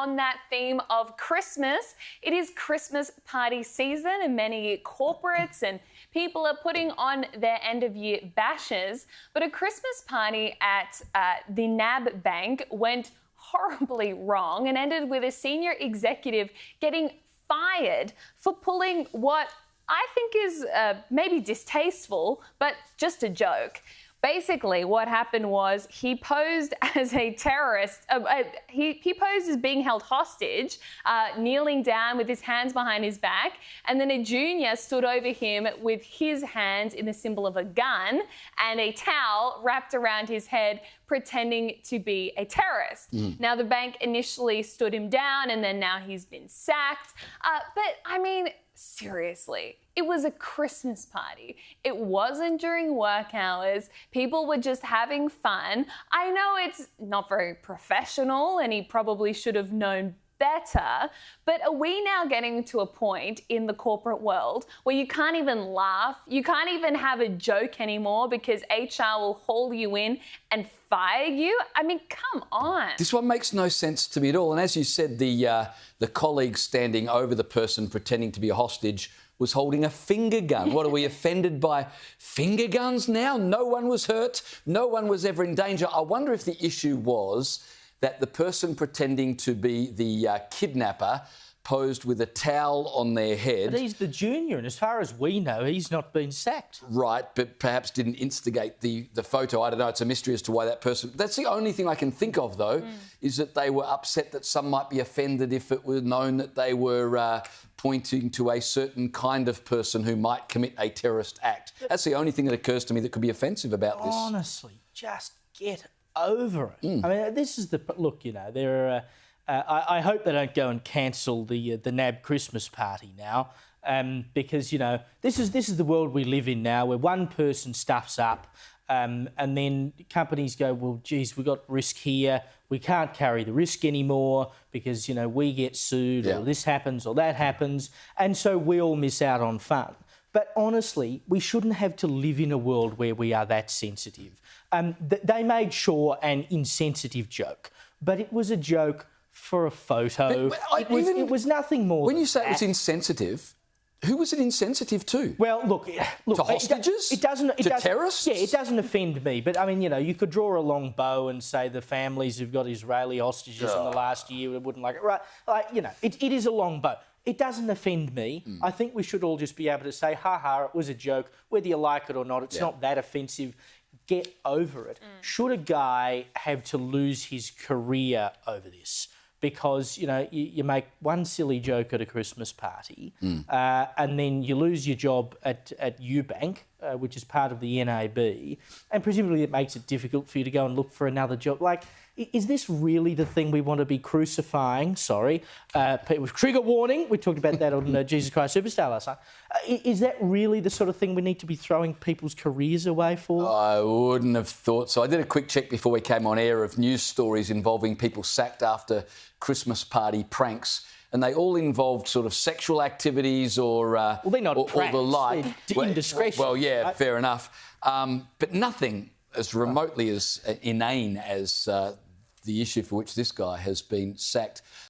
on that theme of Christmas. It is Christmas party season and many corporates and people are putting on their end-of-year bashes. But a Christmas party at the NAB bank went horribly wrong and ended with a senior executive getting fired for pulling what I think is maybe distasteful, but just a joke. Basically, what happened was he posed as a terrorist. He posed as being held hostage, kneeling down with his hands behind his back, and then a junior stood over him with his hands in the symbol of a gun and a towel wrapped around his head, pretending to be a terrorist. Now, the bank initially stood him down, and then now he's been sacked. But, I mean, seriously, it was a Christmas party. It wasn't during work hours. People were just having fun. I know it's not very professional and he probably should have known better, but are we now getting to a point in the corporate world where you can't even laugh, you can't even have a joke anymore because HR will haul you in and fire you? I mean, come on. This one makes no sense to me at all. And as you said, the colleague standing over the person pretending to be a hostage was holding a finger gun. What, are we offended by finger guns now? No one was hurt. No one was ever in danger. I wonder if the issue was that the person pretending to be the kidnapper posed with a towel on their head. But he's the junior, and as far as we know, he's not been sacked. Right, but perhaps didn't instigate the photo. I don't know, it's a mystery as to why that person... That's the only thing I can think of, though, is that they were upset that some might be offended if it were known that they were pointing to a certain kind of person who might commit a terrorist act. That's the only thing that occurs to me that could be offensive about this. Honestly, just get over it. I mean, this is the... Look, you know, there are... I hope they don't go and cancel the NAB Christmas party now, because, you know, this is the world we live in now, where one person stuffs up, and then companies go, well, geez, we've got risk here, we can't carry the risk anymore because, you know, we get sued or this happens or that happens, and so we all miss out on fun. But honestly, we shouldn't have to live in a world where we are that sensitive. They made sure an insensitive joke, but it was a joke for a photo. But it was nothing more. When you say it was insensitive, who was it insensitive to? Well, look, to hostages? It doesn't. Terrorists? Yeah, it doesn't offend me. But I mean, you know, you could draw a long bow and say the families who've got Israeli hostages in the last year wouldn't like it, right? Like, you know, it is a long bow. It doesn't offend me. I think we should all just be able to say, ha ha, it was a joke. Whether you like it or not, it's not that offensive. Get over it. Should a guy have to lose his career over this? Because, you know, you make one silly joke at a Christmas party and then you lose your job at Eubank, which is part of the NAB, and presumably it makes it difficult for you to go and look for another job. Like, is this really the thing we want to be crucifying? Sorry. Trigger warning. We talked about that on Jesus Christ Superstar last night. Is that really the sort of thing we need to be throwing people's careers away for? I wouldn't have thought so. I did a quick check before we came on air of news stories involving people sacked after Christmas party pranks, and they all involved sort of sexual activities or well, they're not pranks, or the like. They're indiscretion. Well, yeah, right? Fair enough. But nothing as remotely as inane as the issue for which this guy has been sacked.